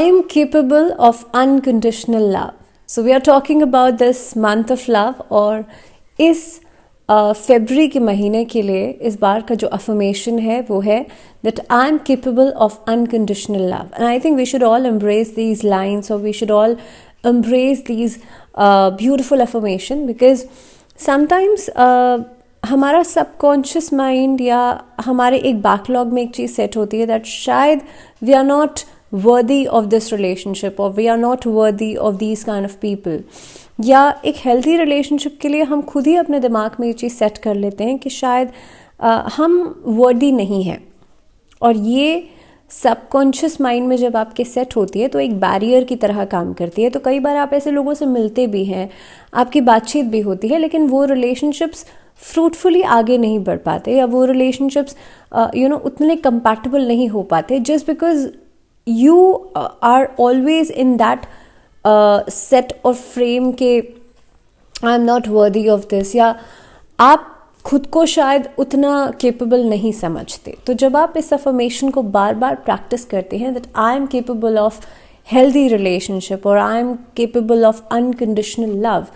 am capable of unconditional love. So we are talking about this month of love, और इस फरवरी के महीने के लिए इस बार का जो अफर्मेशन है वो है that I am capable of unconditional love. And I think we should all embrace these lines, or we should all embrace these beautiful affirmation, because sometimes हमारा सबकॉन्शियस माइंड या हमारे एक बैकलॉग में एक चीज़ सेट होती है दैट शायद we are not worthy of this relationship, और we are not worthy of these kind of people, या एक हेल्थी रिलेशनशिप के लिए हम खुद ही अपने दिमाग में ये चीज़ सेट कर लेते हैं कि शायद हम वर्दी नहीं हैं। और ये सबकॉन्शियस माइंड में जब आपके सेट होती है तो एक बैरियर की तरह काम करती है। तो कई बार आप ऐसे लोगों से मिलते भी हैं, आपकी बातचीत भी होती है, लेकिन वो रिलेशनशिप्स फ्रूटफुली आगे नहीं बढ़ पाते, या वो रिलेशनशिप्स उतने कंपैटिबल नहीं हो पाते, just because you are always in that set और फ्रेम के I am not worthy of this, या आप खुद को शायद उतना केपेबल नहीं समझते। तो जब आप इस अफर्मेशन को बार बार प्रैक्टिस करते हैं that I am capable of healthy relationship, और I am capable of unconditional love,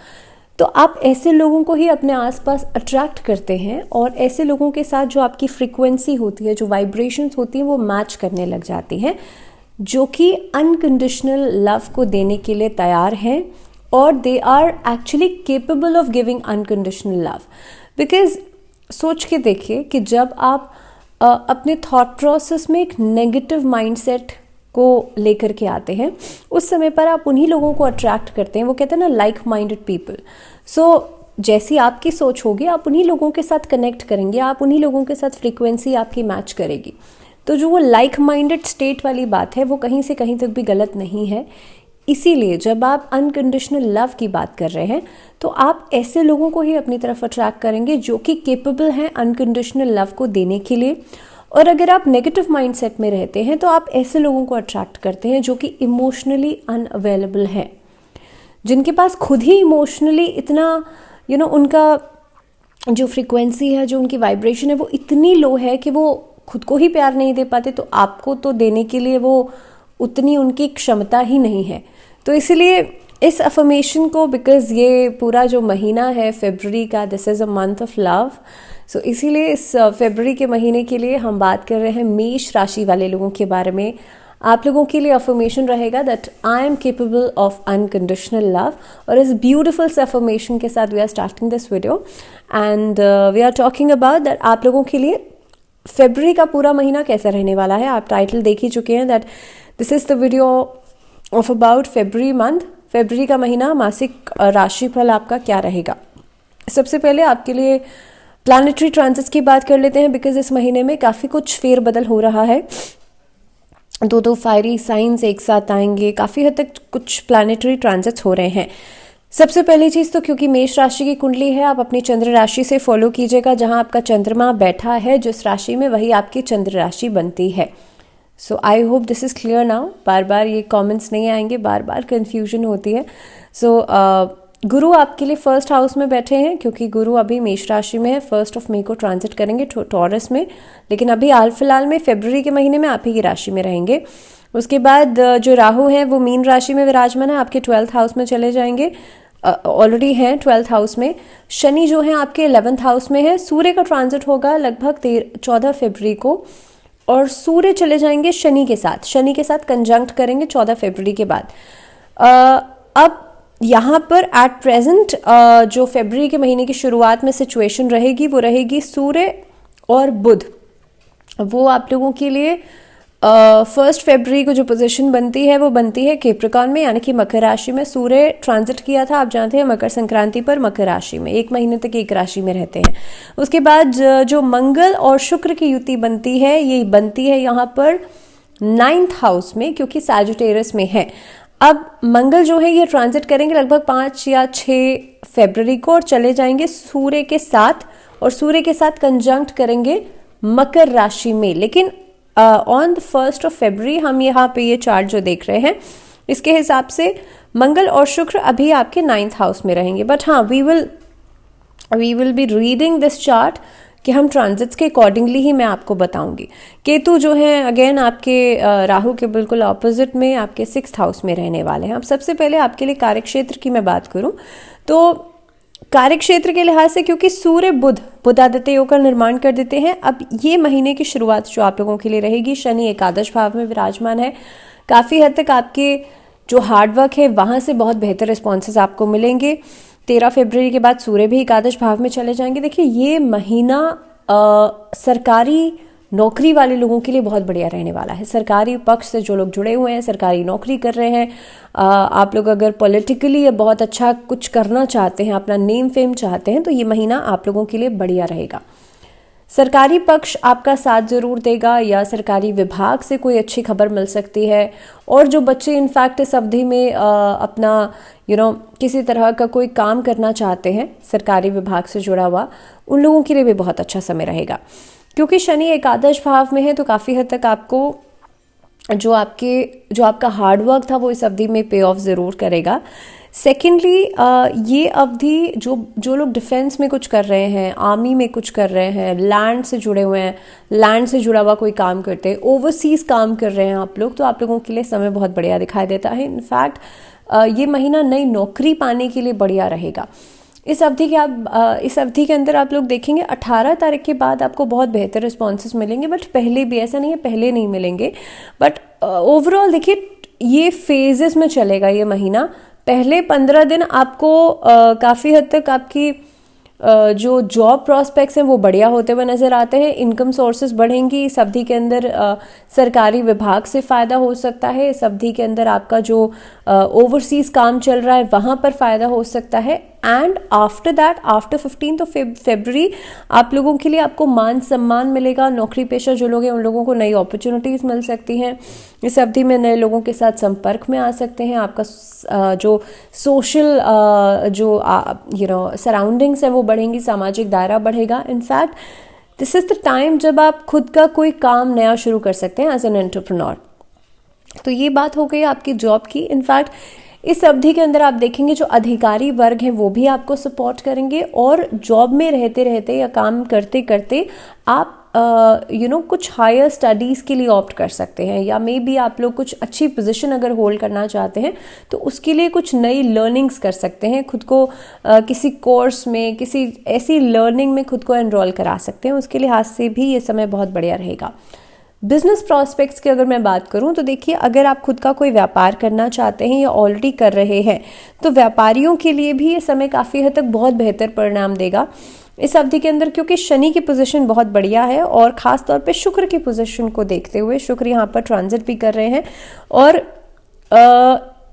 तो आप ऐसे लोगों को ही अपने आसपास अट्रैक्ट करते हैं, और ऐसे लोगों के साथ जो आपकी फ्रीक्वेंसी होती है, जो वाइब्रेशंस होती हैं, वो मैच करने लग जाती हैं, जो कि अनकंडीशनल लव को देने के लिए तैयार हैं, और they are actually capable of giving unconditional love. Because सोच के देखिए कि जब आप अपने थॉट प्रोसेस में एक नेगेटिव माइंडसेट को लेकर के आते हैं, उस समय पर आप उन्हीं लोगों को अट्रैक्ट करते हैं। वो कहते हैं ना, लाइक माइंडेड पीपल। सो जैसी आपकी सोच होगी आप उन्हीं लोगों के साथ कनेक्ट करेंगे, आप उन्हीं लोगों के साथ फ्रीक्वेंसी आपकी मैच करेगी। तो जो वो लाइक माइंडेड स्टेट वाली बात है वो कहीं से कहीं तक भी गलत नहीं है। इसीलिए जब आप अनकंडीशनल लव की बात कर रहे हैं तो आप ऐसे लोगों को ही अपनी तरफ अट्रैक्ट करेंगे जो कि केपेबल हैं अनकंडीशनल लव को देने के लिए। और अगर आप नेगेटिव माइंडसेट में रहते हैं तो आप ऐसे लोगों को अट्रैक्ट करते हैं जो कि इमोशनली अनअवेलेबल हैं, जिनके पास खुद ही इमोशनली इतना उनका जो फ्रीक्वेंसी है, जो उनकी वाइब्रेशन है, वो इतनी लो है कि वो खुद को ही प्यार नहीं दे पाते, तो आपको तो देने के लिए वो उतनी उनकी क्षमता ही नहीं है। तो इसीलिए इस अफर्मेशन को, बिकॉज ये पूरा जो महीना है फरवरी का, this is a month of love, so इसीलिए इस फरवरी के महीने के लिए हम बात कर रहे हैं मेष राशि वाले लोगों के बारे में। आप लोगों के लिए अफर्मेशन रहेगा that I am capable of unconditional love. और इस ब्यूटिफुल से अफर्मेशन के साथ we are starting this video, and we are talking about that आप लोगों के लिए फरवरी का पूरा महीना कैसा रहने वाला है। आप टाइटल देख ही चुके हैं that this is the video of about फरवरी मंथ। फरवरी का महीना मासिक राशिफल आपका क्या रहेगा। सबसे पहले आपके लिए प्लैनेटरी ट्रांजिट्स की बात कर लेते हैं, बिकॉज इस महीने में काफ़ी कुछ फेरबदल हो रहा है। दो फायरी साइंस एक साथ आएंगे, काफ़ी हद तक कुछ प्लैनेटरी ट्रांजिट्स हो रहे हैं। सबसे पहली चीज़ तो क्योंकि मेष राशि की कुंडली है, आप अपनी चंद्र राशि से फॉलो कीजिएगा। जहां आपका चंद्रमा बैठा है जिस राशि में, वही आपकी चंद्र राशि बनती है। So I hope this is clear now. बार बार ये कमेंट्स नहीं आएंगे, बार बार कन्फ्यूजन होती है। सो गुरु आपके लिए फर्स्ट हाउस में बैठे हैं, क्योंकि गुरु अभी मेष राशि में है। 1 मई को ट्रांजिट करेंगे टॉरस में, लेकिन अभी हाल फिलहाल में फरवरी के महीने में आप ही की राशि में रहेंगे। उसके बाद जो राहु है वो मीन राशि में विराजमान है, आपके 12th हाउस में चले जाएंगे, ऑलरेडी हैं 12th हाउस में। शनि जो है आपके 11th हाउस में है। सूर्य का ट्रांजिट होगा लगभग 14 फरवरी को, और सूर्य चले जाएंगे शनि के साथ कंजंक्ट करेंगे 14 फरवरी के बाद। अब यहाँ पर एट प्रेजेंट जो फरवरी के महीने की शुरुआत में सिचुएशन रहेगी वो रहेगी सूर्य और बुध। वो आप लोगों के लिए 1 फरवरी को जो पोजीशन बनती है वो बनती है कैप्रिकॉर्न में, यानी कि मकर राशि में। सूर्य ट्रांजिट किया था, आप जानते हैं, मकर संक्रांति पर मकर राशि में 1 महीने तक एक राशि में रहते हैं। उसके बाद जो मंगल और शुक्र की युति बनती है, ये बनती है यहाँ पर 9th हाउस में, क्योंकि सैजिटेरियस में है। अब मंगल जो है ये ट्रांजिट करेंगे लगभग 5 या 6 फरवरी को, और चले जाएंगे सूर्य के साथ, और सूर्य के साथ कंजंक्ट करेंगे मकर राशि में। लेकिन ऑन द 1 फरवरी हम यहाँ पे ये चार्ट जो देख रहे हैं, इसके हिसाब से मंगल और शुक्र अभी आपके 9th हाउस में रहेंगे। बट हाँ, we will be reading this chart कि हम ट्रांजिट्स के अकॉर्डिंगली ही मैं आपको बताऊंगी। केतु जो है अगेन आपके राहु के बिल्कुल ऑपोजिट में आपके 6th हाउस में रहने वाले हैं। अब सबसे पहले आपके लिए कार्यक्षेत्र की मैं बात करूं तो कार्यक्षेत्र के लिहाज से, क्योंकि सूर्य बुध आदित्य योग का निर्माण कर देते हैं, अब ये महीने की शुरुआत जो आप लोगों के लिए रहेगी, शनि एकादश भाव में विराजमान है। काफ़ी हद तक आपके जो हार्डवर्क है वहाँ से बहुत बेहतर रिस्पॉन्सेज आपको मिलेंगे। 13 फरवरी के बाद सूर्य भी एकादश भाव में चले जाएंगे। देखिए ये महीना सरकारी नौकरी वाले लोगों के लिए बहुत बढ़िया रहने वाला है। सरकारी पक्ष से जो लोग जुड़े हुए हैं, सरकारी नौकरी कर रहे हैं, आप लोग अगर पॉलिटिकली बहुत अच्छा कुछ करना चाहते हैं, अपना नेम फेम चाहते हैं, तो ये महीना आप लोगों के लिए बढ़िया रहेगा। सरकारी पक्ष आपका साथ जरूर देगा या सरकारी विभाग से कोई अच्छी खबर मिल सकती है। और जो बच्चे इनफैक्ट इस अवधि में अपना किसी तरह का कोई काम करना चाहते हैं सरकारी विभाग से जुड़ा हुआ, उन लोगों के लिए भी बहुत अच्छा समय रहेगा। क्योंकि शनि एकादश भाव में है तो काफ़ी हद तक आपको जो आपका हार्डवर्क था वो इस अवधि में पे ऑफ ज़रूर करेगा। सेकेंडली ये अवधि जो लोग डिफेंस में कुछ कर रहे हैं, आर्मी में कुछ कर रहे हैं, लैंड से जुड़े हुए हैं, लैंड से जुड़ा हुआ कोई काम करते हैं, ओवरसीज काम कर रहे हैं आप लोग, तो आप लोगों के लिए समय बहुत बढ़िया दिखाई देता है। इनफैक्ट ये महीना नई नौकरी पाने के लिए बढ़िया रहेगा। इस अवधि के अंदर आप लोग देखेंगे 18 तारीख के बाद आपको बहुत बेहतर रिस्पॉन्सेस मिलेंगे, बट पहले भी ऐसा नहीं है पहले नहीं मिलेंगे, बट ओवरऑल देखिए ये फेजेस में चलेगा ये महीना। पहले 15 दिन आपको काफ़ी हद तक आपकी जो जॉब प्रॉस्पेक्ट्स हैं वो बढ़िया होते हुए नज़र आते हैं। इनकम सोर्सेज बढ़ेंगी इस अवधि के अंदर। सरकारी विभाग से फ़ायदा हो सकता है इस अवधि के अंदर। आपका जो ओवरसीज काम चल रहा है वहाँ पर फ़ायदा हो सकता है। एंड आफ्टर दैट, आफ्टर 15 फरवरी आप लोगों के लिए आपको मान सम्मान मिलेगा। नौकरी पेशा जो लोग हैं उन लोगों को नई अपॉर्चुनिटीज़ मिल सकती हैं। इस अवधि में नए लोगों के साथ संपर्क में आ सकते हैं। आपका जो सोशल सराउंडिंग्स है वो बढ़ेंगी, सामाजिक दायरा बढ़ेगा। In fact this is the time जब आप खुद का कोई काम नया शुरू कर सकते हैं एज एन एंटरप्रेन्योर। तो ये बात हो गई आपकी जॉब की। इनफैक्ट इस अवधि के अंदर आप देखेंगे जो अधिकारी वर्ग हैं वो भी आपको सपोर्ट करेंगे, और जॉब में रहते रहते या काम करते करते आप कुछ हायर स्टडीज़ के लिए ऑप्ट कर सकते हैं, या मे बी आप लोग कुछ अच्छी पोजीशन अगर होल्ड करना चाहते हैं तो उसके लिए कुछ नई लर्निंग्स कर सकते हैं। खुद को किसी कोर्स में, किसी ऐसी लर्निंग में खुद को एनरोल करा सकते हैं। उसके लिहाज से भी ये समय बहुत बढ़िया रहेगा। बिजनेस प्रॉस्पेक्ट्स की अगर मैं बात करूं तो देखिए, अगर आप खुद का कोई व्यापार करना चाहते हैं या ऑलरेडी कर रहे हैं तो व्यापारियों के लिए भी ये समय काफ़ी हद तक बहुत बेहतर परिणाम देगा इस अवधि के अंदर, क्योंकि शनि की पोजीशन बहुत बढ़िया है और ख़ास तौर पे शुक्र की पोजीशन को देखते हुए शुक्र यहाँ पर ट्रांजिट भी कर रहे हैं। और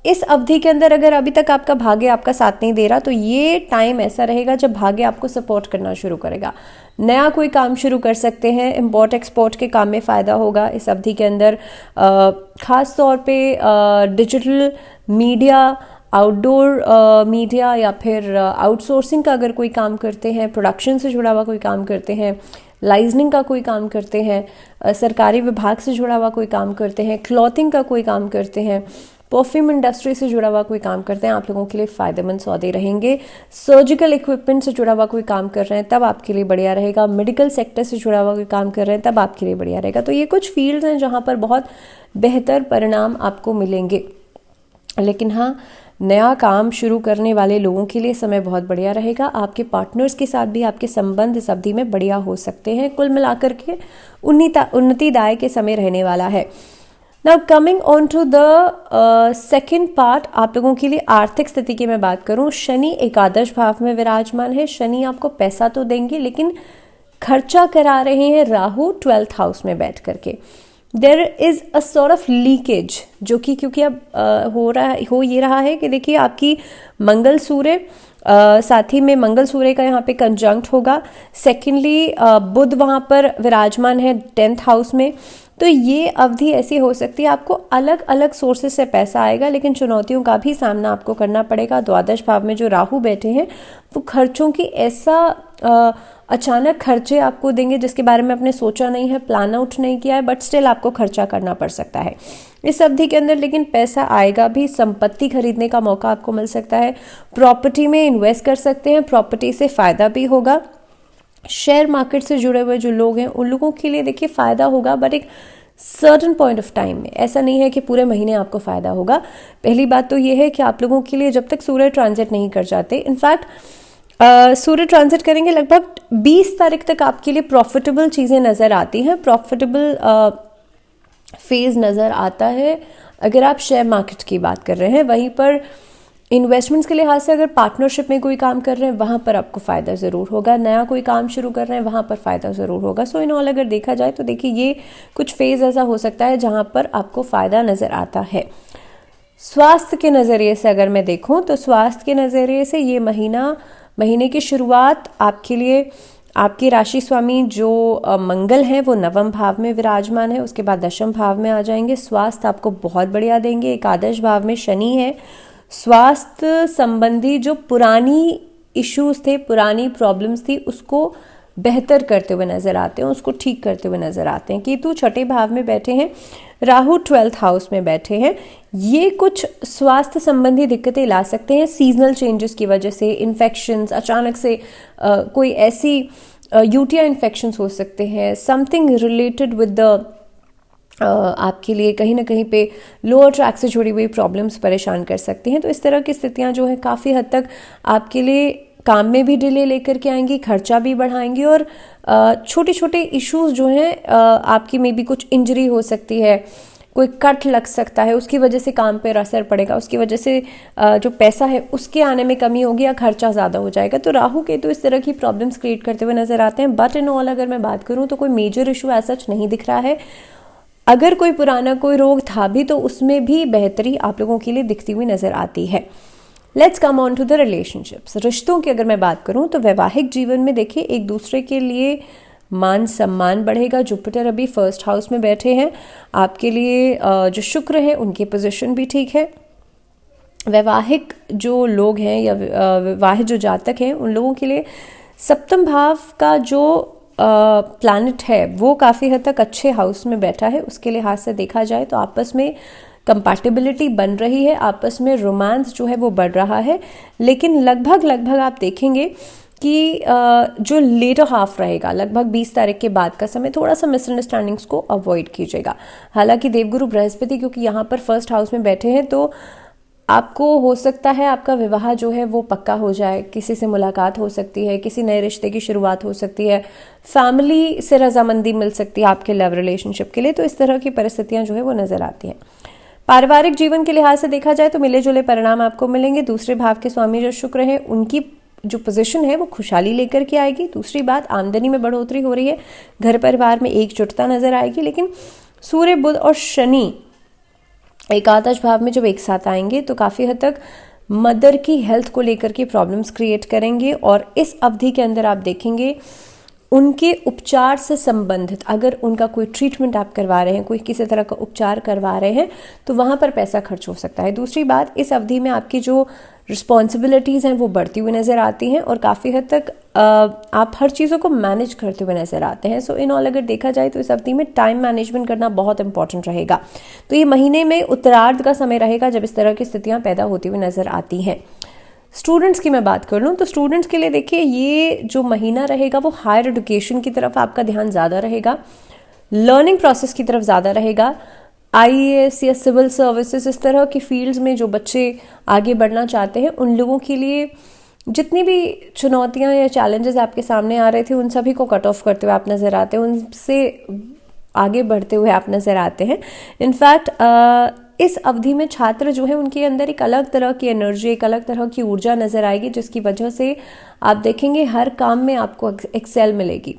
इस अवधि के अंदर अगर अभी तक आपका भाग्य आपका साथ नहीं दे रहा तो ये टाइम ऐसा रहेगा जब भाग्य आपको सपोर्ट करना शुरू करेगा। नया कोई काम शुरू कर सकते हैं। इम्पोर्ट एक्सपोर्ट के काम में फ़ायदा होगा इस अवधि के अंदर। ख़ास तौर पे डिजिटल मीडिया, आउटडोर मीडिया या फिर आउटसोर्सिंग का अगर कोई काम करते हैं, प्रोडक्शन से जुड़ा हुआ कोई काम करते हैं, लाइजनिंग का कोई काम करते हैं, सरकारी विभाग से जुड़ा हुआ कोई काम करते हैं, क्लॉथिंग का कोई काम करते हैं, परफ्यूम इंडस्ट्री से जुड़ा हुआ कोई काम करते हैं, आप लोगों के लिए फ़ायदेमंद सौदे रहेंगे। सर्जिकल इक्विपमेंट से जुड़ा हुआ कोई काम कर रहे हैं तब आपके लिए बढ़िया रहेगा। मेडिकल सेक्टर से जुड़ा हुआ कोई काम कर रहे हैं तब आपके लिए बढ़िया रहेगा। तो ये कुछ फील्ड्स हैं जहाँ पर बहुत बेहतर परिणाम आपको मिलेंगे। लेकिन हाँ, नया काम शुरू करने वाले लोगों के लिए समय बहुत बढ़िया रहेगा। आपके पार्टनर्स के साथ भी आपके संबंध इस अवधि में बढ़िया हो सकते हैं। कुल मिलाकर के उन्नतिदायक के समय रहने वाला है। Now coming on to the second part, आप लोगों के लिए आर्थिक स्थिति की मैं बात करूं, शनि एकादश भाव में विराजमान है। शनि आपको पैसा तो देंगे लेकिन खर्चा करा रहे हैं राहु 12th हाउस में बैठ करके। There is a sort of leakage जो कि क्योंकि अब हो ये रहा है कि देखिए आपकी मंगल सूर्य साथ ही में मंगल सूर्य का यहाँ पे कंजंक्ट होगा। सेकेंडली बुध वहाँ पर विराजमान है 10th हाउस में। तो ये अवधि ऐसी हो सकती है आपको अलग अलग सोर्सेज से पैसा आएगा लेकिन चुनौतियों का भी सामना आपको करना पड़ेगा। द्वादश भाव में जो राहु बैठे हैं वो खर्चों की ऐसा अचानक खर्चे आपको देंगे जिसके बारे में आपने सोचा नहीं है, प्लान आउट नहीं किया है, बट स्टिल आपको खर्चा करना पड़ सकता है इस अवधि के अंदर। लेकिन पैसा आएगा भी, संपत्ति खरीदने का मौका आपको मिल सकता है, प्रॉपर्टी में इन्वेस्ट कर सकते हैं, प्रॉपर्टी से फ़ायदा भी होगा। शेयर मार्केट से जुड़े हुए जो लोग हैं उन लोगों के लिए देखिए फ़ायदा होगा, बट एक सर्टन पॉइंट ऑफ टाइम में। ऐसा नहीं है कि पूरे महीने आपको फ़ायदा होगा। पहली बात तो ये है कि आप लोगों के लिए जब तक सूर्य ट्रांजिट नहीं कर जाते, इनफैक्ट सूर्य ट्रांजिट करेंगे लगभग 20 तारीख तक आपके लिए प्रॉफिटेबल चीज़ें नज़र आती हैं, प्रॉफिटेबल फेज़ नज़र आता है अगर आप शेयर मार्केट की बात कर रहे हैं। वहीं पर इन्वेस्टमेंट्स के लिहाज से अगर पार्टनरशिप में कोई काम कर रहे हैं वहाँ पर आपको फ़ायदा ज़रूर होगा, नया कोई काम शुरू कर रहे हैं वहाँ पर फ़ायदा ज़रूर होगा। सो इन ऑल अगर देखा जाए तो देखिए ये कुछ फेज़ ऐसा हो सकता है जहाँ पर आपको फ़ायदा नज़र आता है। स्वास्थ्य के नज़रिए से अगर मैं देखूँ तो स्वास्थ्य के नज़रिए से ये महीने की शुरुआत आपके लिए आपकी राशि स्वामी जो मंगल हैं वो 9वें भाव में विराजमान है, उसके बाद 10वें भाव में आ जाएंगे। स्वास्थ्य आपको बहुत बढ़िया देंगे। एकादश भाव में शनि है। स्वास्थ्य संबंधी जो पुरानी इश्यूज थे, पुरानी प्रॉब्लम्स थी, उसको बेहतर करते हुए नजर आते हैं, उसको ठीक करते हुए नजर आते हैं। केतु 6ठे भाव में बैठे हैं, राहु 12th हाउस में बैठे हैं। ये कुछ स्वास्थ्य संबंधी दिक्कतें ला सकते हैं सीजनल चेंजेस की वजह से। इन्फेक्शंस अचानक से कोई ऐसी यूटीआई इन्फेक्शंस हो सकते हैं, समथिंग रिलेटेड विद द आपके लिए कहीं ना कहीं पे लोअर ट्रैक से जुड़ी हुई प्रॉब्लम्स परेशान कर सकती हैं। तो इस तरह की स्थितियां जो है काफ़ी हद तक आपके लिए काम में भी डिले लेकर के आएंगी, खर्चा भी बढ़ाएंगी, और छोटे छोटे इश्यूज जो हैं आपकी में भी कुछ इंजरी हो सकती है, कोई कट लग सकता है, उसकी वजह से काम पर असर पड़ेगा, उसकी वजह से जो पैसा है उसके आने में कमी होगी या खर्चा ज़्यादा हो जाएगा। तो राहु केतु इस तरह की प्रॉब्लम्स क्रिएट करते हुए नजर आते हैं। बट इन ऑल अगर मैं बात करूँ तो कोई मेजर इशू ऐसा नहीं दिख रहा है। अगर कोई पुराना कोई रोग था भी तो उसमें भी बेहतरी आप लोगों के लिए दिखती हुई नजर आती है। Let's come on to the relationships. रिश्तों की अगर मैं बात करूं तो वैवाहिक जीवन में देखिए एक दूसरे के लिए मान सम्मान बढ़ेगा। जुपिटर अभी 1st हाउस में बैठे हैं। आपके लिए जो शुक्र है उनकी पोजीशन भी ठीक है। वैवाहिक जो लोग हैं या विवाहित जो जातक हैं उन लोगों के लिए 7वें भाव का जो प्लैनेट है वो काफ़ी हद तक अच्छे हाउस में बैठा है। उसके लिहाज से देखा जाए तो आपस में कंपैटिबिलिटी बन रही है, आपस में रोमांस जो है वो बढ़ रहा है। लेकिन लगभग आप देखेंगे कि जो लेटर हाफ रहेगा, लगभग 20 तारीख के बाद का समय, थोड़ा सा मिसअंडरस्टैंडिंग्स को अवॉइड कीजिएगा। हालांकि देवगुरु बृहस्पति क्योंकि यहाँ पर 1st हाउस में बैठे हैं तो आपको हो सकता है आपका विवाह जो है वो पक्का हो जाए, किसी से मुलाकात हो सकती है, किसी नए रिश्ते की शुरुआत हो सकती है, फैमिली से रजामंदी मिल सकती है आपके लव रिलेशनशिप के लिए। तो इस तरह की परिस्थितियां जो है वो नजर आती हैं। पारिवारिक जीवन के लिहाज से देखा जाए तो मिले जुले परिणाम आपको मिलेंगे। दूसरे भाव के स्वामी जो शुक्र हैं उनकी जो पोजीशन है वो खुशहाली लेकर के आएगी। दूसरी बात, आमदनी में बढ़ोतरी हो रही है, घर परिवार में एकजुटता नजर आएगी। लेकिन सूर्य बुध और शनि एकादश भाव में जब एक साथ आएंगे तो काफ़ी हद तक मदर की हेल्थ को लेकर के प्रॉब्लम्स क्रिएट करेंगे। और इस अवधि के अंदर आप देखेंगे उनके उपचार से संबंधित, अगर उनका कोई ट्रीटमेंट आप करवा रहे हैं, कोई किसी तरह का उपचार करवा रहे हैं तो वहाँ पर पैसा खर्च हो सकता है। दूसरी बात, इस अवधि में आपकी जो रिस्पॉन्सिबिलिटीज़ हैं वो बढ़ती हुई नज़र आती हैं और काफ़ी हद तक आप हर चीज़ों को मैनेज करते हुए नज़र आते हैं। सो इन ऑल अगर देखा जाए तो इस अवधि में टाइम मैनेजमेंट करना बहुत इंपॉर्टेंट रहेगा। तो ये महीने में उत्तरार्ध का समय रहेगा जब इस तरह की स्थितियाँ पैदा होती हुई नज़र आती हैं। स्टूडेंट्स की मैं बात कर लूँ तो स्टूडेंट्स के लिए देखिए ये जो महीना रहेगा वो हायर एजुकेशन की तरफ आपका ध्यान ज़्यादा रहेगा, लर्निंग प्रोसेस की तरफ ज़्यादा रहेगा। आईएएस या सिविल सर्विसेज, इस तरह की फील्ड्स में जो बच्चे आगे बढ़ना चाहते हैं उन लोगों के लिए जितनी भी चुनौतियां या चैलेंजेस आपके सामने आ रहे थे उन सभी को कट ऑफ करते हुए आप नज़र आते हैं, उनसे आगे बढ़ते हुए आप नज़र आते हैं। इनफैक्ट इस अवधि में छात्र जो है उनके अंदर एक अलग तरह की एनर्जी, एक अलग तरह की ऊर्जा नज़र आएगी जिसकी वजह से आप देखेंगे हर काम में आपको एक्सेल मिलेगी।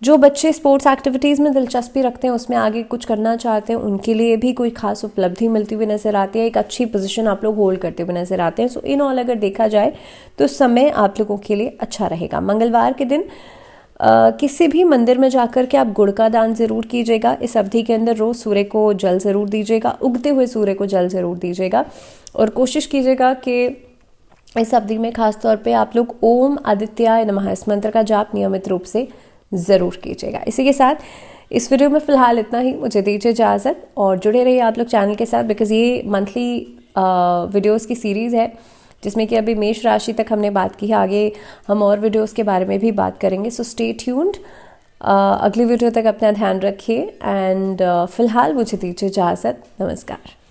जो बच्चे स्पोर्ट्स एक्टिविटीज़ में दिलचस्पी रखते हैं, उसमें आगे कुछ करना चाहते हैं, उनके लिए भी कोई खास उपलब्धि मिलती हुई नज़र आती है, एक अच्छी पोजीशन आप लोग होल्ड करते हुए नज़र आते हैं। सो इन ऑल अगर देखा जाए तो समय आप लोगों के लिए अच्छा रहेगा। मंगलवार के दिन किसी भी मंदिर में जाकर के आप गुड़ का दान ज़रूर कीजिएगा। इस अवधि के अंदर रोज़ सूर्य को जल ज़रूर दीजिएगा, उगते हुए सूर्य को जल ज़रूर दीजिएगा और कोशिश कीजिएगा कि इस अवधि में खास तौर पे आप लोग ओम आदित्याय नमः इस मंत्र का जाप नियमित रूप से ज़रूर कीजिएगा। इसी के साथ इस वीडियो में फ़िलहाल इतना ही। मुझे दीजिए इजाज़त और जुड़े रहिए आप लोग चैनल के साथ, बिकॉज़ ये मंथली वीडियोज़ की सीरीज़ है जिसमें कि अभी मेष राशि तक हमने बात की है। आगे हम और वीडियोस के बारे में भी बात करेंगे, सो स्टे ट्यून्ड। अगली वीडियो तक अपना ध्यान रखिए एंड फिलहाल मुझे दीजिए इजाज़त। नमस्कार।